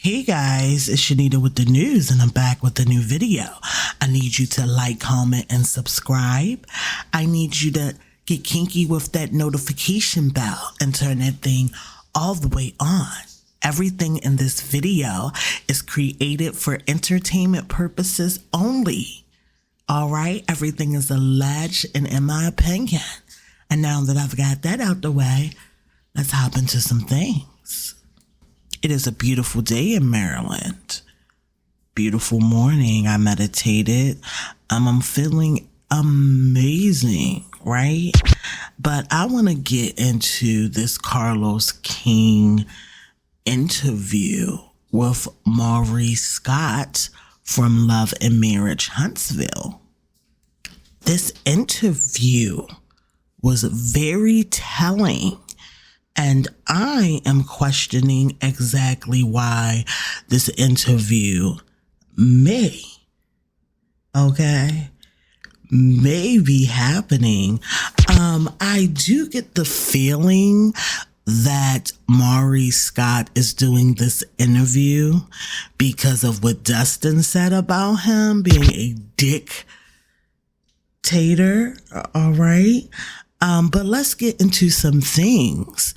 Hey guys, it's Shenita with the news, and I'm back with a new video. I need you to like, comment, and subscribe. I need you to get kinky with that notification bell and turn that thing all the way on. Everything in this video is created for entertainment purposes only. All right? Everything is alleged and in my opinion. And now that I've got that out the way, let's hop into some things. It is a beautiful day in Maryland. Beautiful morning. I meditated. I'm feeling amazing, right? But I want to get into this carlosking interview with Maurice Scott from Love and Marriage Huntsville. This interview was very telling. And I am questioning exactly why this interview may be happening. I do get the feeling that Maurice Scott is doing this interview because of what Dustin said about him being a dictator. All right. But let's get into some things.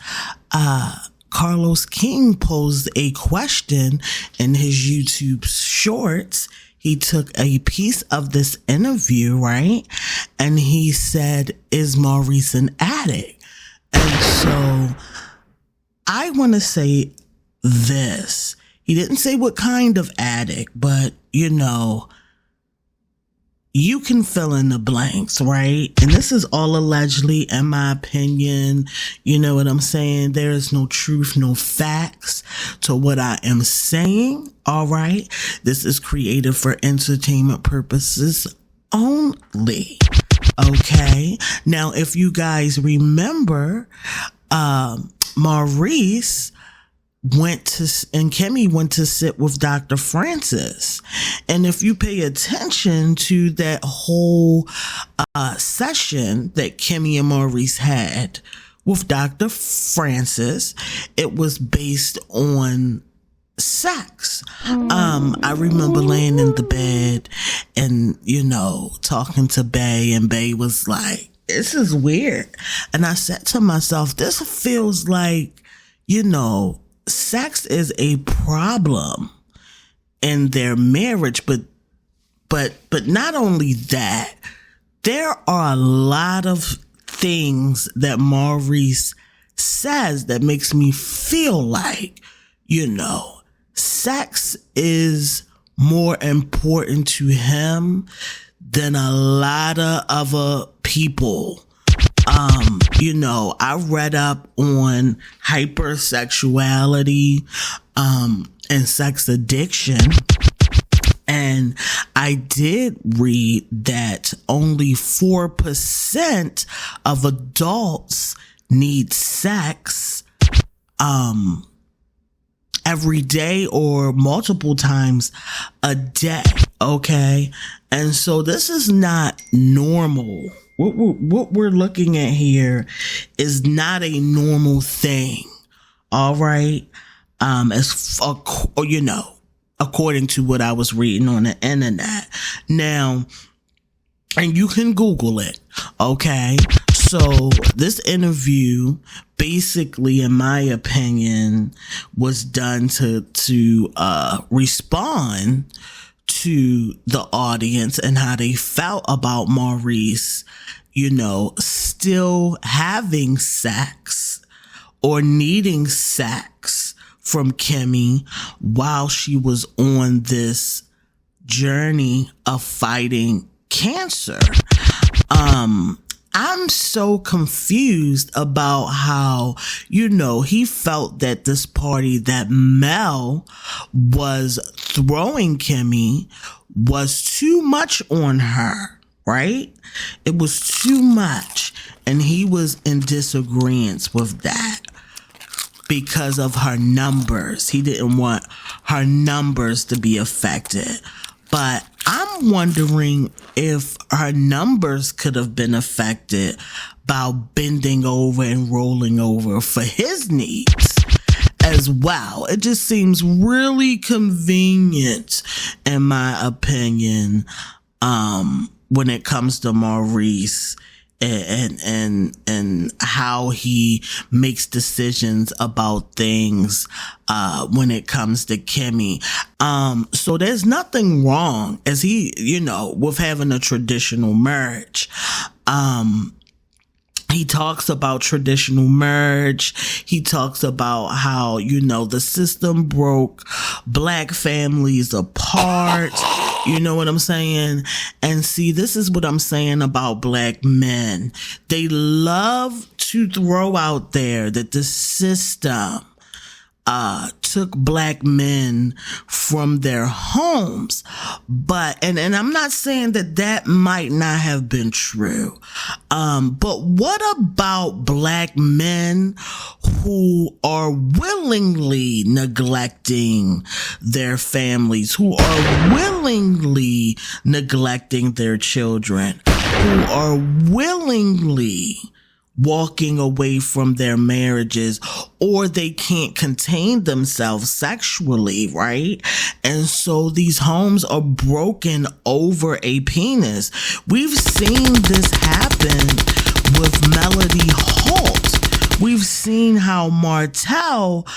Carlosking posed a question in his YouTube shorts. He took a piece of this interview, right? And he said, is Maurice an addict? And so I want to say this. He didn't say what kind of addict, but you can fill in the blanks, right? And this is all allegedly, in my opinion. You know what I'm saying? There is no truth, no facts to what I am saying, all right? This is created for entertainment purposes only, okay? Now, if you guys remember, Maurice and Kimmy went to sit with Dr. Francis. And if you pay attention to that whole session that Kimmy and Maurice had with Dr. Francis, it was based on sex. I remember laying in the bed and, talking to Bay, and Bay was like, this is weird. And I said to myself, this feels like, sex is a problem in their marriage, but not only that, there are a lot of things that Maurice says that makes me feel like, sex is more important to him than a lot of other people. I read up on hypersexuality, and sex addiction. And I did read that only 4% of adults need sex, every day or multiple times a day. Okay. And so this is not normal. What we're looking at here is not a normal thing. All right. According to what I was reading on the internet. Now, and you can Google it. Okay. So this interview basically, in my opinion, was done to respond to the audience and how they felt about Maurice, still having sex or needing sex from Kimmy while she was on this journey of fighting cancer. I'm so confused about how, he felt that this party that Mel was throwing Kimmy was too much on her, right? It was too much. And he was in disagreement with that because of her numbers. He didn't want her numbers to be affected. But I'm wondering if her numbers could have been affected by bending over and rolling over for his needs, as as well. It just seems really convenient, in my opinion, when it comes to Maurice and how he makes decisions about things when it comes to Kimmy. So there's nothing wrong as he, with having a traditional marriage. He talks about traditional marriage. He talks about how, the system broke Black families apart. You know what I'm saying? And see, this is what I'm saying about Black men. They love to throw out there that the system took Black men from their homes. But, and I'm not saying that might not have been true. But what about Black men who are willingly neglecting their families, who are willingly neglecting their children, who are willingly walking away from their marriages, or they can't contain themselves sexually, right? And so these homes are broken over a penis. We've seen this happen with Melodyholt. We've seen how Martell,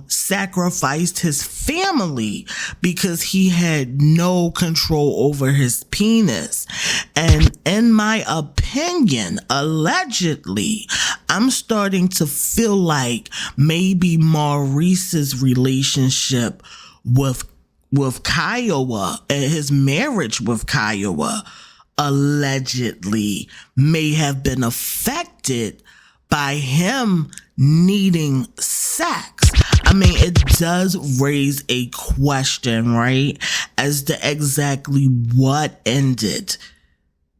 sacrificed his family because he had no control over his penis. And in my opinion, allegedly, I'm starting to feel like maybe Maurice's relationship with Kiowa and his marriage with Kiowa allegedly may have been affected by him needing sex. I mean, it does raise a question, right? As to exactly what ended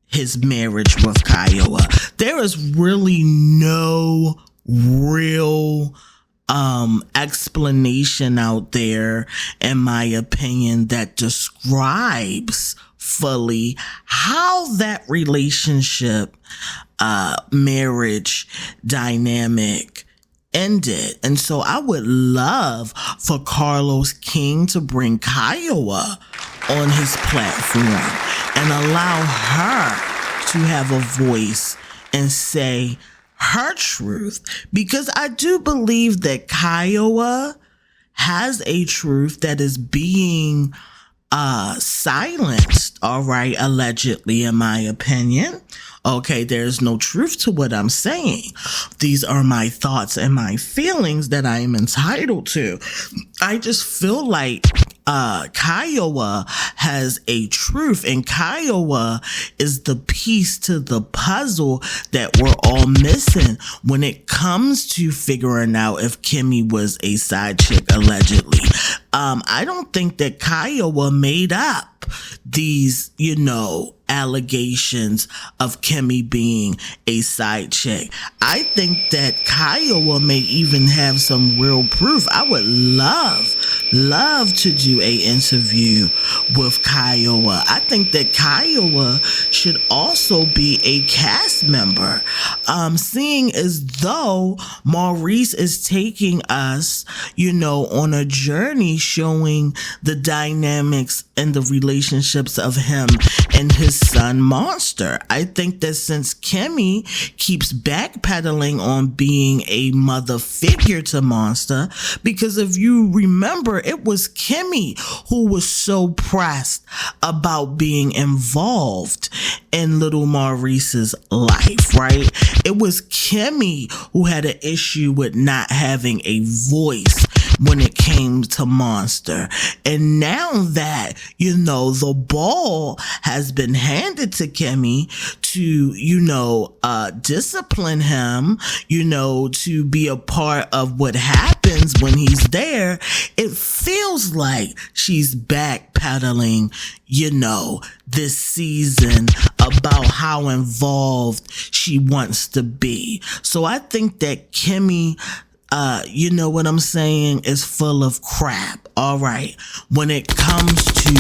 his marriage with Kiowa. There is really no real explanation out there, in my opinion, that describes fully how that relationship, marriage dynamic ended. And so I would love for Carlos King to bring Kiowa on his platform and allow her to have a voice and say her truth, because I do believe that Kiowa has a truth that is being silenced, all right, allegedly, in my opinion. Okay, there's no truth to what I'm saying. These are my thoughts and my feelings that I am entitled to. I just feel like Kiowa has a truth, and Kiowa is the piece to the puzzle that we're all missing when it comes to figuring out if Kimmy was a side chick, allegedly. I don't think that Kiowa made up these, allegations of Kimmy being a side chick. I think that Kiowa may even have some real proof. I would love to do a interview with Kiowa. I think that Kiowa should also be a cast member. Seeing as though Maurice is taking us, on a journey showing the dynamics and the relationships of him and his son Monster. I think that since Kimmy keeps backpedaling on being a mother figure to Monster, because if you remember, it was Kimmy who was so pressed about being involved in little Maurice's life, right? It was Kimmy who had an issue with not having a voice when it came to Monster. And now that, the ball has been handed to Kimmy to, discipline him, to be a part of what happens when he's there, it feels like she's backpedaling, this season about how involved she wants to be. So I think that Kimmy, you know what I'm saying, is full of crap, all right, when it comes to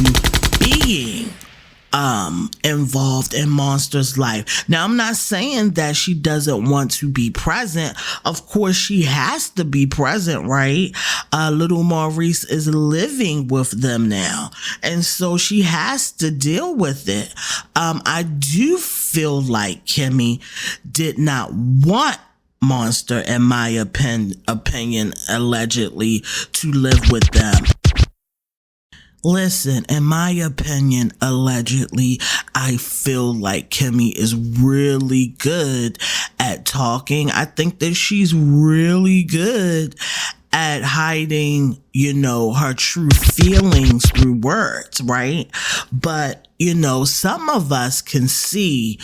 being involved in Monster's life. Now, I'm not saying that she doesn't want to be present. Of course, she has to be present, right? Little Maurice is living with them now, and so she has to deal with it. I do feel like Kimmy did not want Monster, in my opinion, allegedly, to live with them. Listen, in my opinion, allegedly, I feel like Kimmy is really good at talking. I think that she's really good at hiding, her true feelings through words, right? But, some of us can see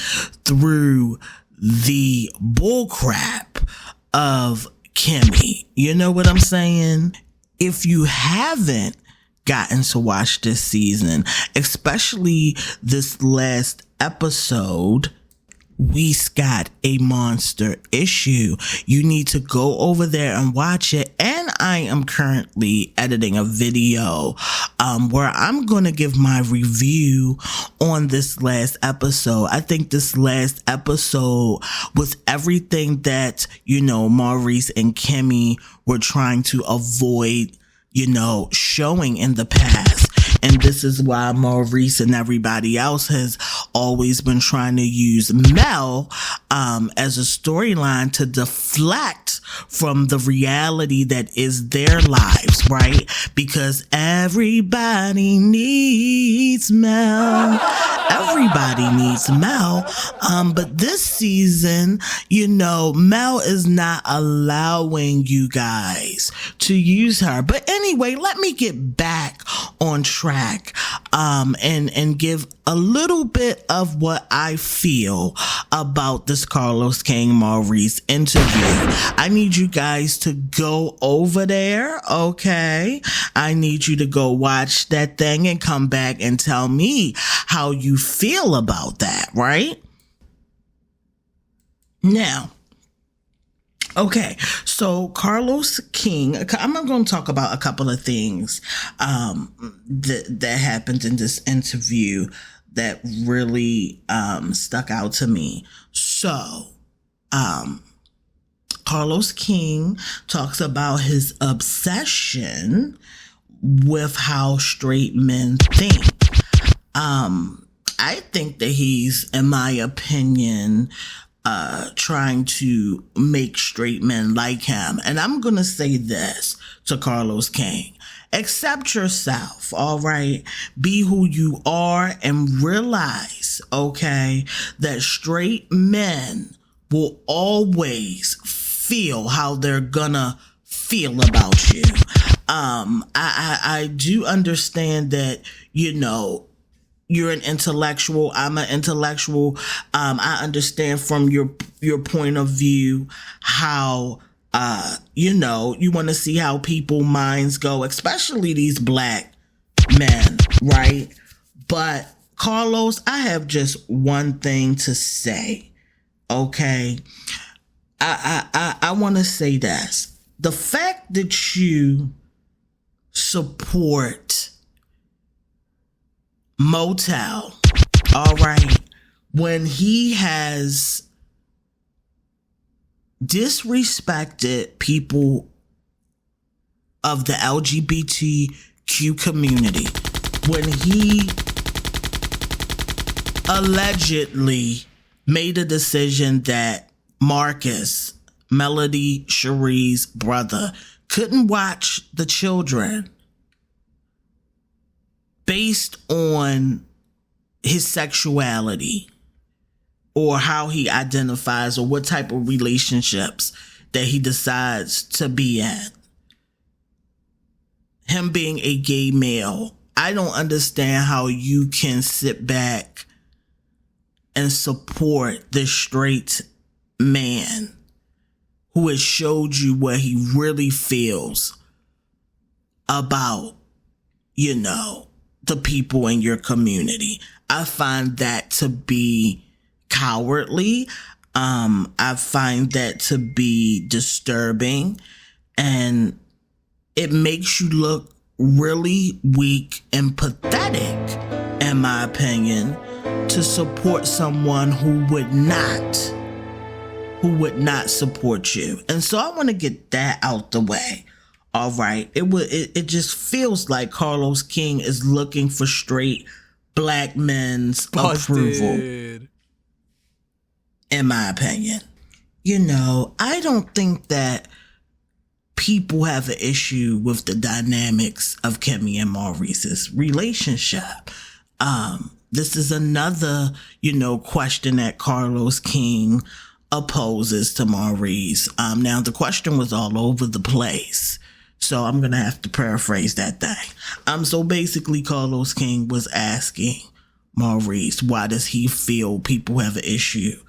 through the bullcrap of Kimmy. You know what I'm saying? If you haven't gotten to watch this season, especially this last episode, We's got a monster issue. You need to go over there and watch it. And I am currently editing a video where I'm going to give my review on this last episode. I think this last episode was everything that, Maurice and Kimmy were trying to avoid, showing in the past. And this is why Maurice and everybody else has always been trying to use Mel as a storyline to deflect from the reality that is their lives, right? Because everybody needs Mel. Everybody needs Mel. But this season, Mel is not allowing you guys to use her. But anyway, let me get back on track and give a little bit of what I feel about this Carlos King Maurice interview. I need you guys to go over there, okay? I need you to go watch that thing and come back and tell me how you feel about that, right? Now, okay, so Carlos King, I'm going to talk about a couple of things that happened in this interview that really stuck out to me. So, Carlos King talks about his obsession with how straight men think. I think that he's, in my opinion, trying to make straight men like him. And I'm going to say this to Carlos King. Accept yourself, all right? Be who you are and realize, okay, that straight men will always feel how they're gonna feel about you. I do understand that, you're an intellectual. I'm an intellectual. I understand from your point of view how, you want to see how people minds go, especially these black men, right? But Carlos, I have just one thing to say, okay? I want to say this. The fact that you support Motel, all right, when he has disrespected people of the LGBTQ community, when he allegedly made a decision that Marcus, Melody Cherie's brother, couldn't watch the children based on his sexuality or how he identifies or what type of relationships that he decides to be in. Him being a gay male, I don't understand how you can sit back and support this straight man who has showed you what he really feels about, the people in your community. I find that to be cowardly. I find that to be disturbing, and it makes you look really weak and pathetic, in my opinion, to support someone who would not support you. And so I want to get that out the way. All right. It just feels like Carlos King is looking for straight black men's approval, in my opinion. You know, I don't think that people have an issue with the dynamics of Kimmy and Maurice's relationship. This is another, question that Carlos King opposes to Maurice. Now, the question was all over the place, so I'm going to have to paraphrase that thing. So basically, Carlos King was asking Maurice, why does he feel people have an issue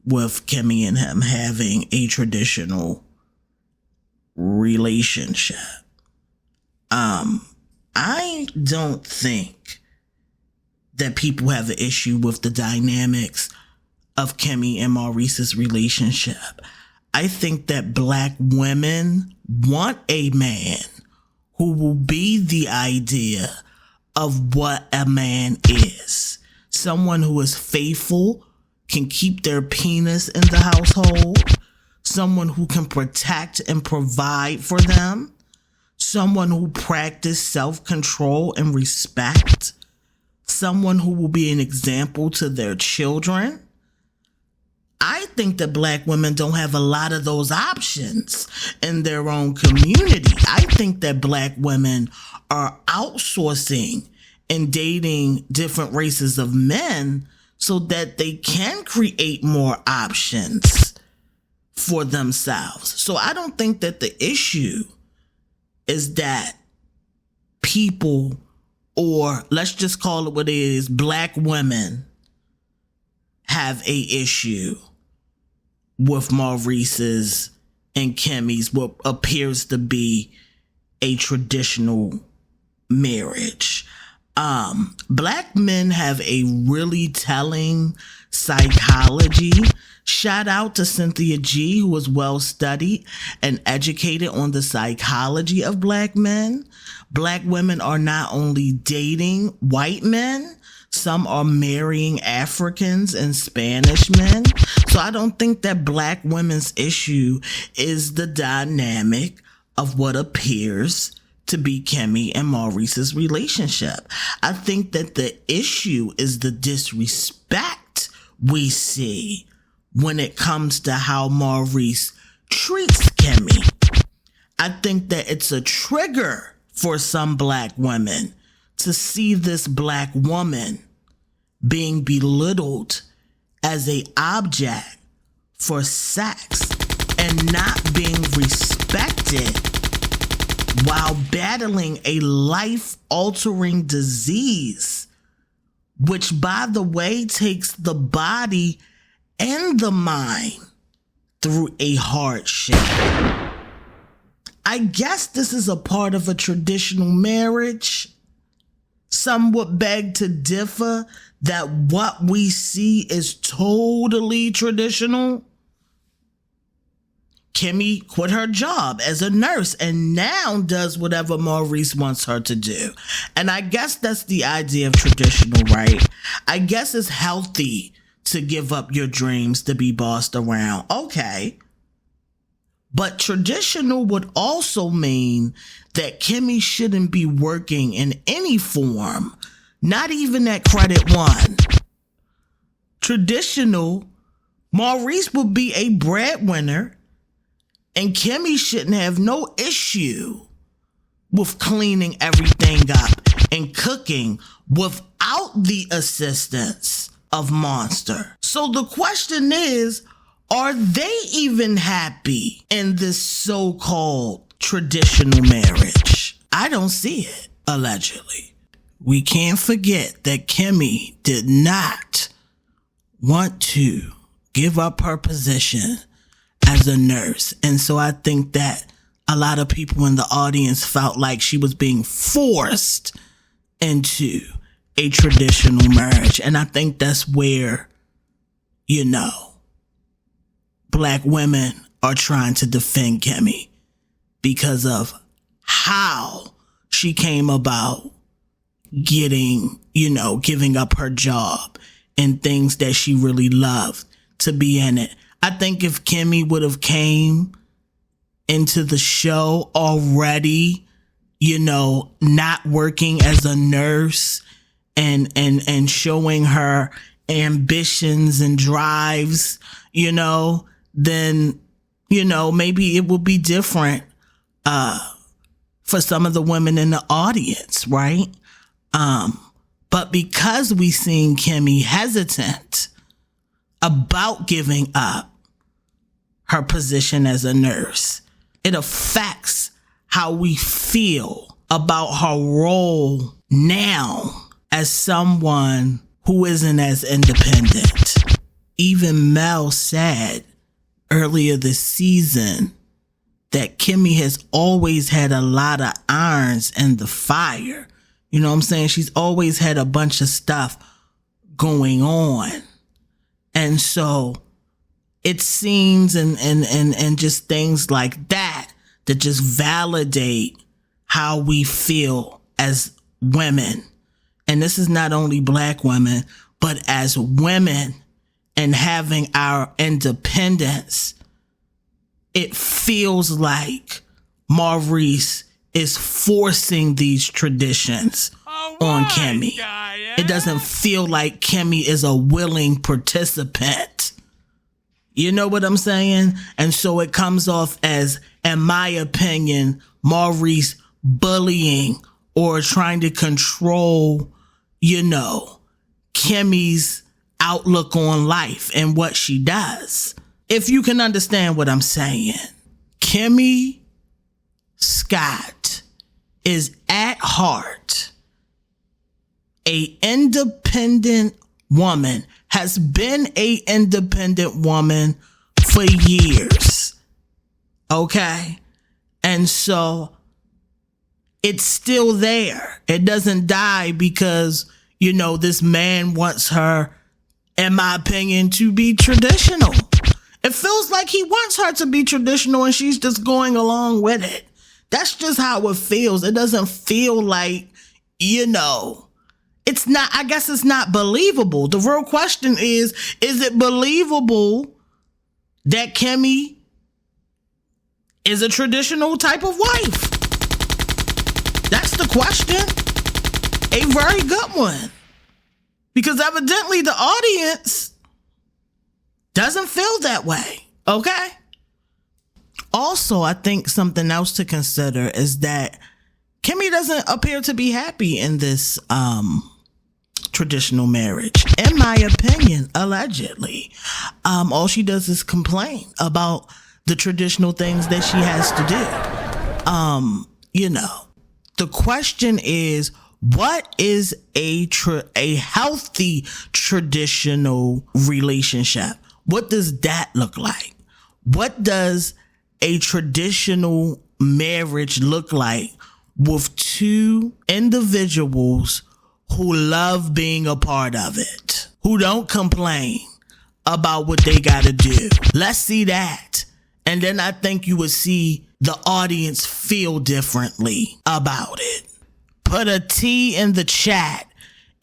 with Kimmy and him having a traditional relationship? I don't think that people have an issue with the dynamics of Kimmy and Maurice's relationship. I think that black women want a man who will be the idea of what a man is. Someone who is faithful, can keep their penis in the household, someone who can protect and provide for them, someone who practices self-control and respect, someone who will be an example to their children. I think that black women don't have a lot of those options in their own community. I think that black women are outsourcing and dating different races of men so that they can create more options for themselves. So I don't think that the issue is that people, or let's just call it what it is, black women have a issue with Maurice's and Kimmy's what appears to be a traditional marriage. Black men have a really telling psychology. Shout out to Cynthia G, who is well studied and educated on the psychology of black men. Black women are not only dating white men, some are marrying Africans and Spanish men. So I don't think that black women's issue is the dynamic of what appears to be Kimmy and Maurice's relationship. I think that the issue is the disrespect we see when it comes to how Maurice treats Kimmy. I think that it's a trigger for some black women to see this black woman being belittled as an object for sex and not being respected while battling a life-altering disease, which, by the way, takes the body and the mind through a hardship. I guess this is a part of a traditional marriage. Some would beg to differ that what we see is totally traditional. Kimmy quit her job as a nurse and now does whatever Maurice wants her to do. And I guess that's the idea of traditional, right? I guess it's healthy to give up your dreams to be bossed around. Okay. But traditional would also mean that Kimmy shouldn't be working in any form, not even at Credit One. Traditional, Maurice would be a breadwinner, and Kimmy shouldn't have no issue with cleaning everything up and cooking without the assistance of Monster. So the question is, are they even happy in this so-called traditional marriage? I don't see it, allegedly. We can't forget that Kimmy did not want to give up her position as a nurse. And so I think that a lot of people in the audience felt like she was being forced into a traditional marriage. And I think that's where, black women are trying to defend Kimmy because of how she came about giving up her job and things that she really loved to be in it. I think if Kimmy would have came into the show already, not working as a nurse and showing her ambitions and drives, then, maybe it would be different for some of the women in the audience, right? But because we seen Kimmy hesitant about giving up her position as a nurse, it affects how we feel about her role now as someone who isn't as independent. Even Mel said earlier this season that Kimmy has always had a lot of irons in the fire. You know what I'm saying? She's always had a bunch of stuff going on. And so it seems and just things like that just validate how we feel as women. And this is not only Black women, but as women and having our independence, it feels like Maurice is forcing these traditions on Kimmy. It doesn't feel like Kimmy is a willing participant. You know what I'm saying? And so it comes off as, in my opinion, Maurice bullying or trying to control, Kimmy's outlook on life and what she does. If you can understand what I'm saying, Kimmy Scott is at heart a independent woman, has been a independent woman for years. Okay? And so it's still there. It doesn't die because, this man wants her, in my opinion, to be traditional. It feels like he wants her to be traditional and she's just going along with it. That's just how it feels. It doesn't feel like, it's not, I guess it's not believable. The real question is it believable that Kimmy is a traditional type of wife? That's the question. A very good one. Because evidently the audience doesn't feel that way. Okay? Also, I think something else to consider is that Kimmy doesn't appear to be happy in this traditional marriage. In my opinion, allegedly. All she does is complain about the traditional things that she has to do. The question is, what is a healthy traditional relationship? What does that look like? What does a traditional marriage look like with two individuals who love being a part of it, who don't complain about what they got to do? Let's see that. And then I think you would see the audience feel differently about it. Put a T in the chat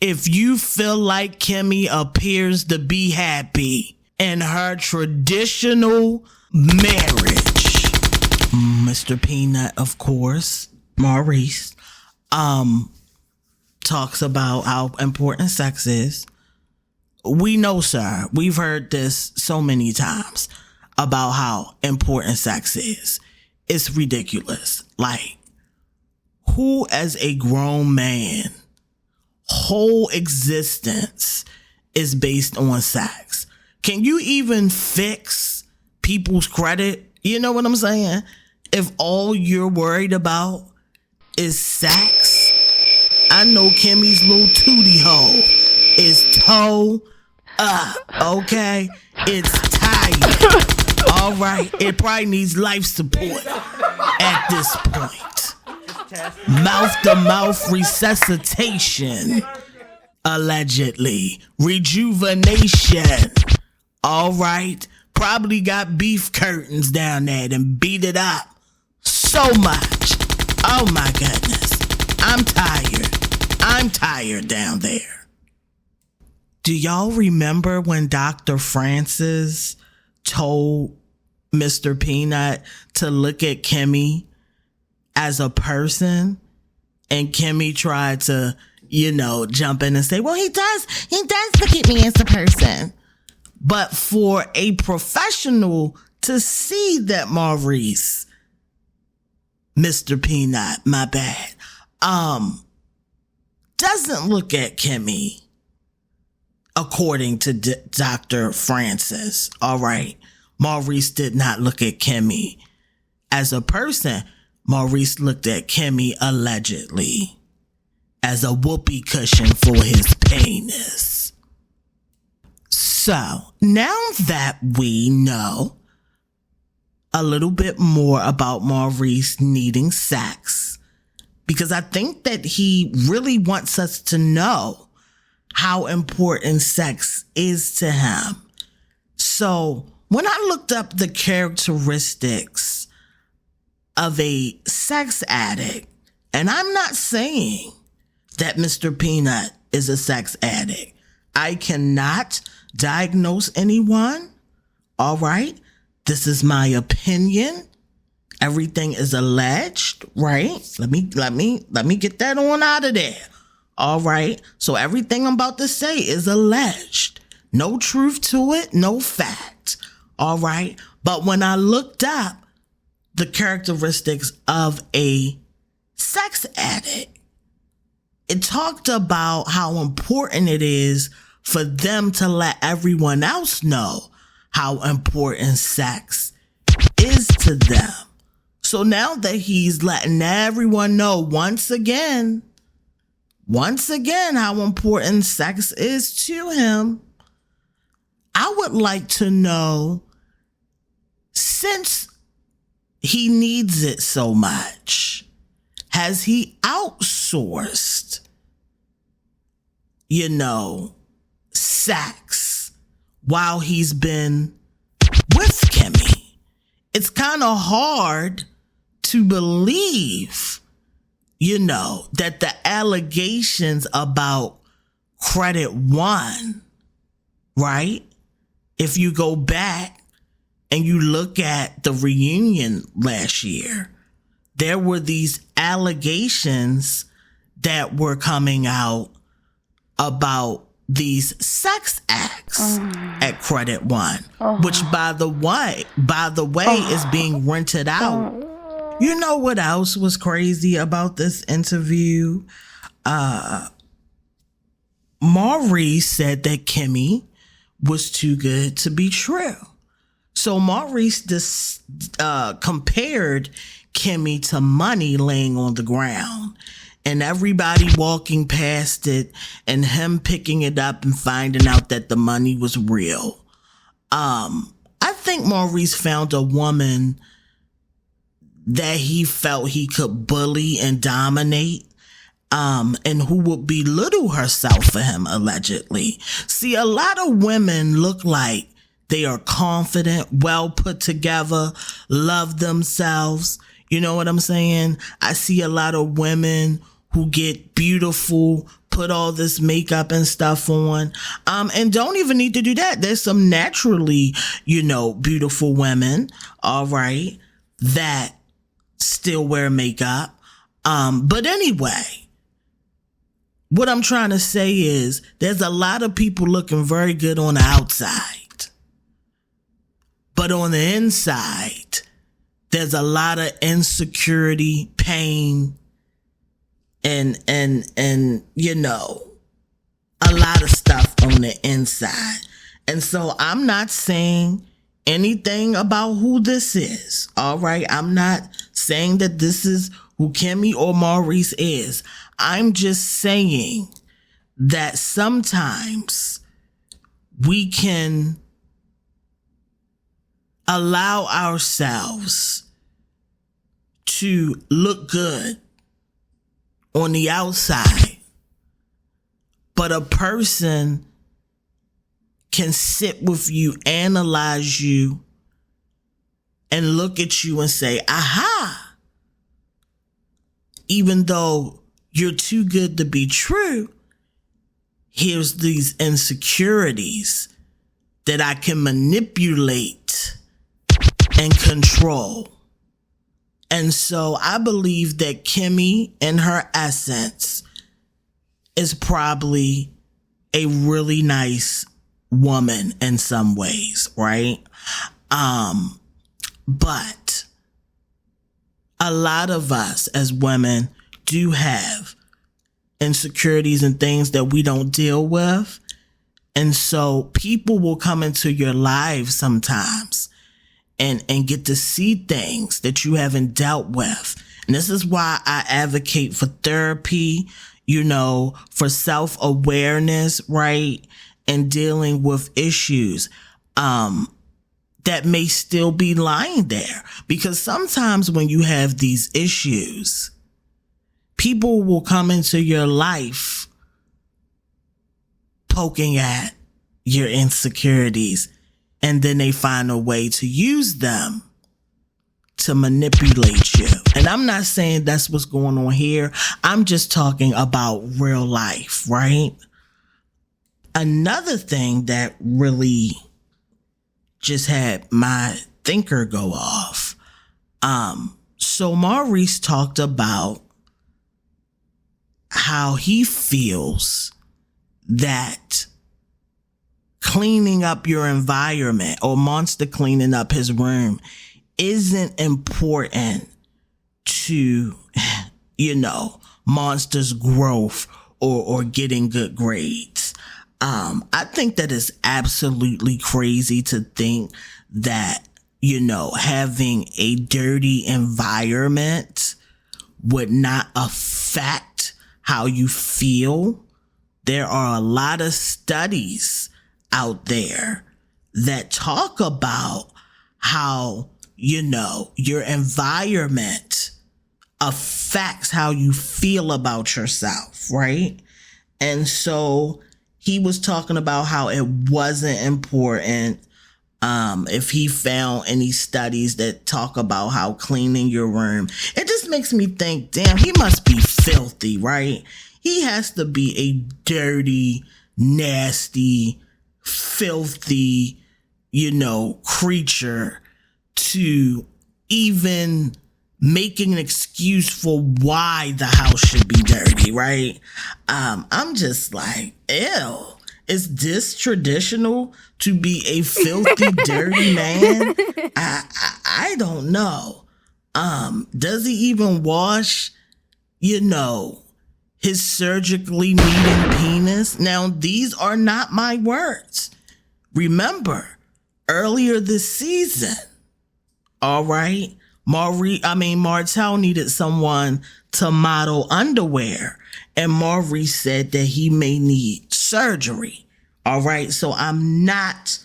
if you feel like Kimmy appears to be happy in her traditional marriage. Mr. Peanut, of course, Maurice, talks about how important sex is. We know, sir, we've heard this so many times about how important sex is. It's ridiculous. Like, who as a grown man, whole existence is based on sex? Can you even fix people's credit? You know what I'm saying? If all you're worried about is sex, I know Kimmy's little tootie hole is toe up, okay? It's tired. All right, it probably needs life support at this point. Mouth-to-mouth resuscitation, allegedly. Rejuvenation. All right, probably got beef curtains down there and beat it up so much. Oh my goodness, I'm tired. I'm tired down there. Do y'all remember when Dr. Francis told Mr. Peanut to look at Kimmy as a person? And Kimmy tried to, jump in and say, well, he does look at me as a person. But for a professional to see that Maurice, Mr. Peanut, my bad, doesn't look at Kimmy according to Dr. Francis, all right? Maurice did not look at Kimmy as a person. Maurice looked at Kimmy allegedly as a whoopee cushion for his penis. So now that we know a little bit more about Maurice needing sex, because I think that he really wants us to know how important sex is to him. So when I looked up the characteristics of a sex addict, and I'm not saying that Mr. Peanut is a sex addict. I cannot diagnose anyone. All right. This is my opinion. Everything is alleged, right? Let me get that on out of there. All right. So everything I'm about to say is alleged. No truth to it, no fact. All right. But when I looked up the characteristics of a sex addict, it talked about how important it is for them to let everyone else know how important sex is to them. So now that he's letting everyone know once again, how important sex is to him, I would like to know, since he needs it so much, has he outsourced, sex while he's been with Kimmy? It's kind of hard to believe, that the allegations about Credit One, right? If you go back and you look at the reunion last year, there were these allegations that were coming out about these sex acts at Credit One, which by the way is being rented out. You know what else was crazy about this interview? Maurice said that Kimmy was too good to be true. So Maurice compared Kimmy to money laying on the ground, and everybody walking past it and him picking it up and finding out that the money was real. I think Maurice found a woman that he felt he could bully and dominate, and who would belittle herself for him, allegedly. See, a lot of women look like they are confident, well put together, love themselves. You know what I'm saying? I see a lot of women who get beautiful, put all this makeup and stuff on, and don't even need to do that. There's some naturally, beautiful women, all right, that still wear makeup. But anyway, what I'm trying to say is there's a lot of people looking very good on the outside, but on the inside, there's a lot of insecurity, pain, and a lot of stuff on the inside. And so I'm not saying anything about who this is. All right. I'm not saying that this is who Kimmy or Maurice is. I'm just saying that sometimes we can allow ourselves to look good on the outside, but a person can sit with you, analyze you, and look at you and say, aha, even though you're too good to be true. Here's these insecurities that I can manipulate and control. And so I believe that Kimmy, in her essence, is probably a really nice woman in some ways, right? But a lot of us as women do have insecurities and things that we don't deal with. And so people will come into your lives sometimes and get to see things that you haven't dealt with. And this is why I advocate for therapy, for self-awareness, right? And dealing with issues that may still be lying there. Because sometimes when you have these issues, people will come into your life poking at your insecurities, and then they find a way to use them to manipulate you. And I'm not saying that's what's going on here. I'm just talking about real life, right? Another thing that really just had my thinker go off. So Maurice talked about how he feels that cleaning up your environment, or Monster cleaning up his room, isn't important to, Monster's growth or getting good grades. I think that is absolutely crazy to think that, having a dirty environment would not affect how you feel. There are a lot of studies out there that talk about how, your environment affects how you feel about yourself, right? And so he was talking about how it wasn't important if he found any studies that talk about how cleaning your room. It just makes me think, damn, he must be filthy, right? He has to be a dirty, nasty, filthy, creature to even making an excuse for why the house should be dirty, right? I'm just like, ew. Is this traditional to be a filthy, dirty man? I don't know. Does he even wash, his surgically needing penis? Now, these are not my words. Remember, earlier this season, all right, Martell needed someone to model underwear, and Maurice said that he may need surgery. All right, so I'm not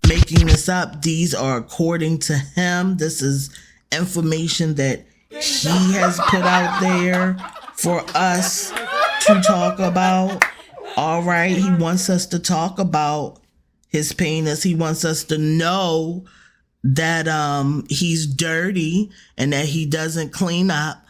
making this up. These are according to him. This is information that he has put out there for us to talk about. All right, he wants us to talk about his penis. He wants us to know that he's dirty and that he doesn't clean up.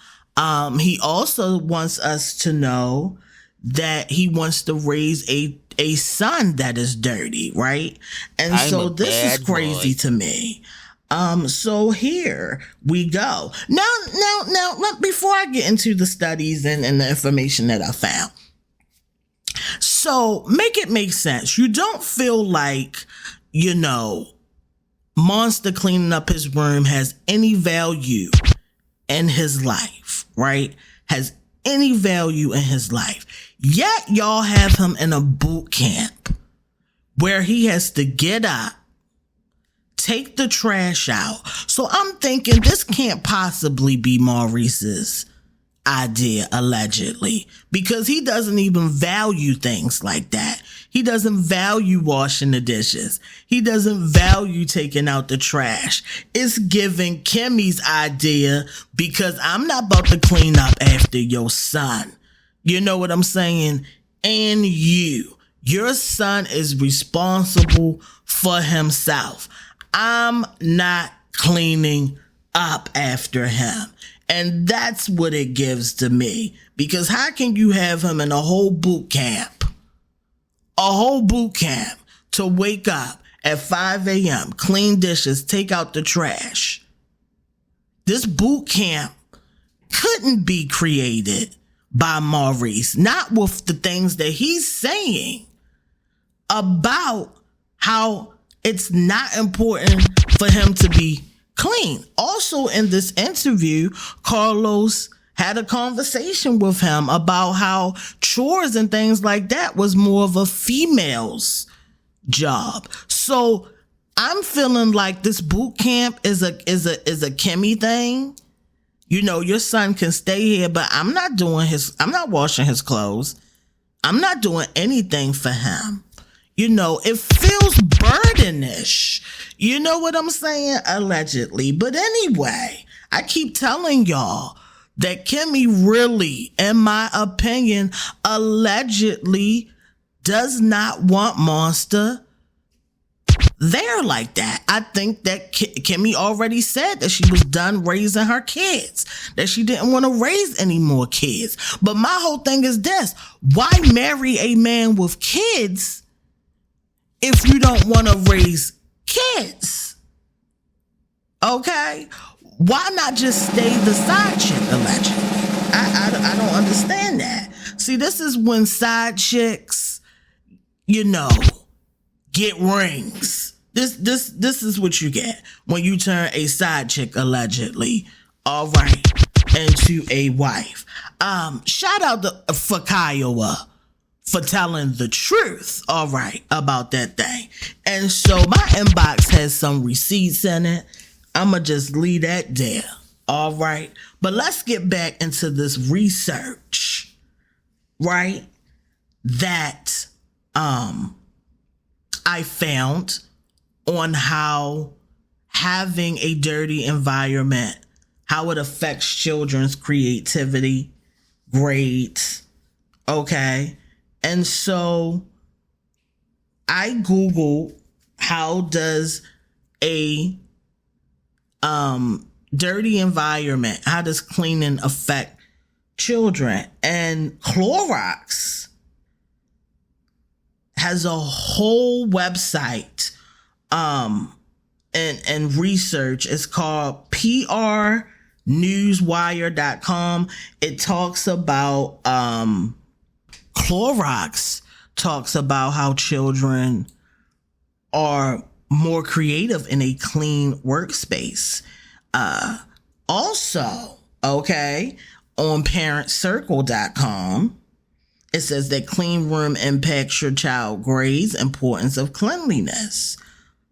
He also wants us to know that he wants to raise a son that is dirty, right? And so this is crazy to me. So here we go. Now, before I get into the studies and the information that I found. So make it make sense. You don't feel like, Monster cleaning up his room has any value in his life, right? Has any value in his life. Yet y'all have him in a boot camp where he has to get up, take the trash out. So I'm thinking this can't possibly be Maurice's idea, allegedly, because he doesn't even value things like that. He doesn't value washing the dishes. He doesn't value taking out the trash. It's giving Kimmy's idea because I'm not about to clean up after your son. You know what I'm saying? And your son is responsible for himself. I'm not cleaning up after him. And that's what it gives to me. Because how can you have him in a whole boot camp to wake up at 5 a.m., clean dishes, take out the trash? This boot camp couldn't be created by Maurice, not with the things that he's saying about how it's not important for him to be clean. Also in this interview, Carlos had a conversation with him about how chores and things like that was more of a female's job. So I'm feeling like this boot camp is a Kimmy thing. You know, your son can stay here, but I'm not washing his clothes. I'm not doing anything for him. You know, it feels burdenish. You know what I'm saying? Allegedly. But anyway, I keep telling y'all that Kimmy really, in my opinion, allegedly does not want Monster there like that. I think that Kimmy already said that she was done raising her kids, that she didn't want to raise any more kids. But my whole thing is this: why marry a man with kids if you don't want to raise kids? Okay? Why not just stay the side chick, allegedly? I don't understand that. See, this is when side chicks, you know, get rings. This is what you get when you turn a side chick, allegedly, all right, into a wife. Shout out for Kiowa for telling the truth, all right, about that thing. And so my inbox has some receipts in it. I'ma just leave that there, all right? But let's get back into this research, right, that I found on how having a dirty environment, how it affects children's creativity, grades, okay? And so I Googled, how does a dirty environment, how does cleaning affect children? And Clorox has a whole website and research. It's called prnewswire.com. It talks about Clorox talks about how children are more creative in a clean workspace. Also, okay, on parentcircle.com, it says that clean room impacts your child grades, importance of cleanliness.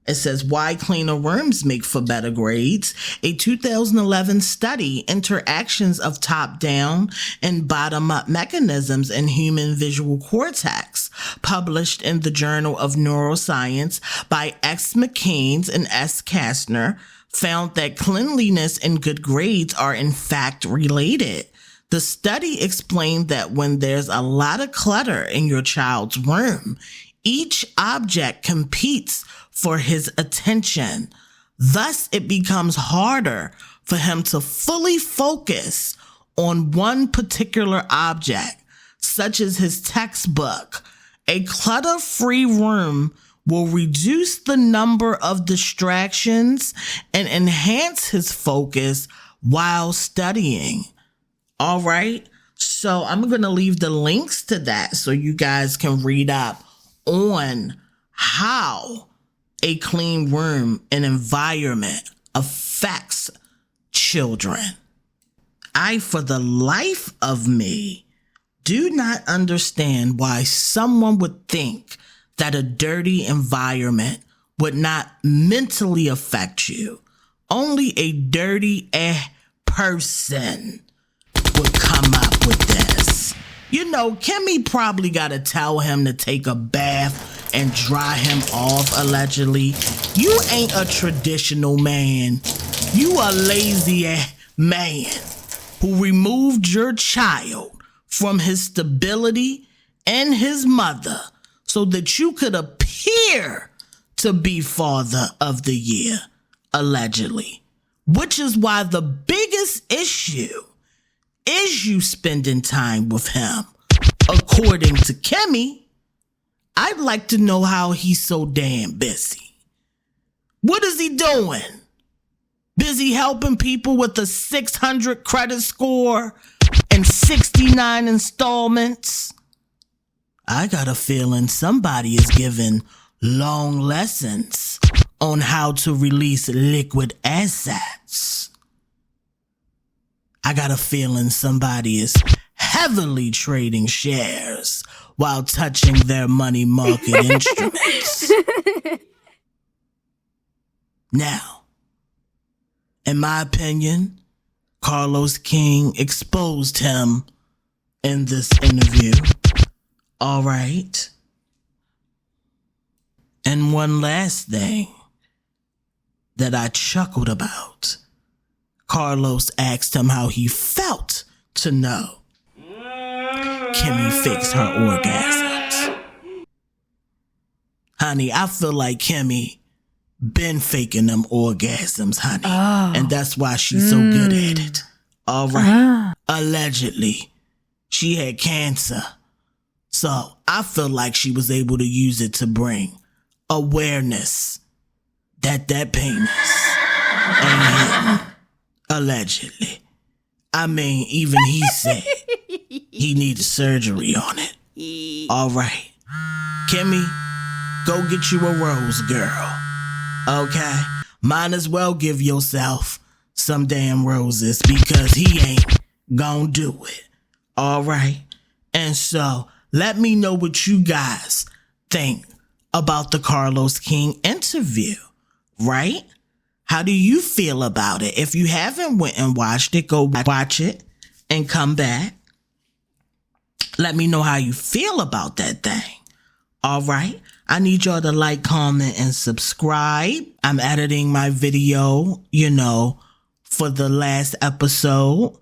It says why cleaner rooms make for better grades. A 2011 study, interactions of top-down and bottom-up mechanisms in human visual cortex, published in the Journal of Neuroscience by X. McCain and S. Kastner, found that cleanliness and good grades are in fact related. The study explained that when there's a lot of clutter in your child's room, each object competes for his attention. Thus, it becomes harder for him to fully focus on one particular object, such as his textbook. A clutter-free room will reduce the number of distractions and enhance his focus while studying. All right. So I'm going to leave the links to that so you guys can read up on how a clean room and environment affects children. I, for the life of me, do not understand why someone would think that a dirty environment would not mentally affect you. Only a dirty person would come up with this. You know, Kimmy probably got to tell him to take a bath and dry him off, allegedly. You ain't a traditional man. You a lazy man who removed your child from his stability and his mother so that you could appear to be father of the year, allegedly. which is why the biggest issue is you spending time with him. According to Kimmy, I'd like to know how he's so damn busy. What is he doing? Busy helping people with a 600 credit score and 69 installments? I got a feeling somebody is giving long lessons on how to release liquid assets. I got a feeling somebody is heavily trading shares while touching their money market instruments. Now, in my opinion, Carlos King exposed him in this interview. All right. And one last thing that I chuckled about. Carlos asked him how he felt to know Kimmy fakes her orgasms. Honey, I feel like Kimmy been faking them orgasms, honey. Oh. And that's why she's so good at it. All right. Allegedly, she had cancer. So I feel like she was able to use it to bring awareness that penis ain't hitting. Allegedly. I mean, even he said he needed surgery on it. All right. Kimmy, go get you a rose, girl. Okay? Might as well give yourself some damn roses because he ain't gonna do it. All right? And so, let me know what you guys think about the Carlos King interview, right? How do you feel about it? If you haven't went and watched it, go watch it and come back. Let me know how you feel about that thing. All right. I need y'all to like, comment, and subscribe. I'm editing my video, for the last episode,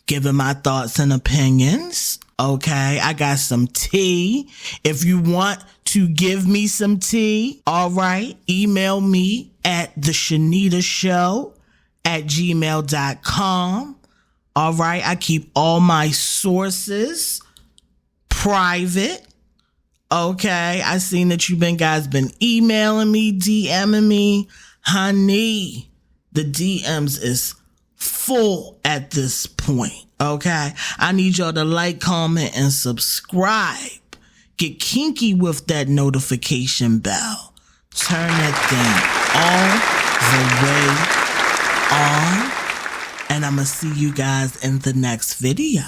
giving my thoughts and opinions. Okay. I got some tea. If you want to give me some tea, all right, email me at theshenitashow@gmail.com. All right. I keep all my sources private. Okay. I seen that you guys been emailing me, DMing me. Honey, the DMs is full at this point. Okay. I need y'all to like, comment, and subscribe. Get kinky with that notification bell. Turn that thing all the way on. And I'm going to see you guys in the next video.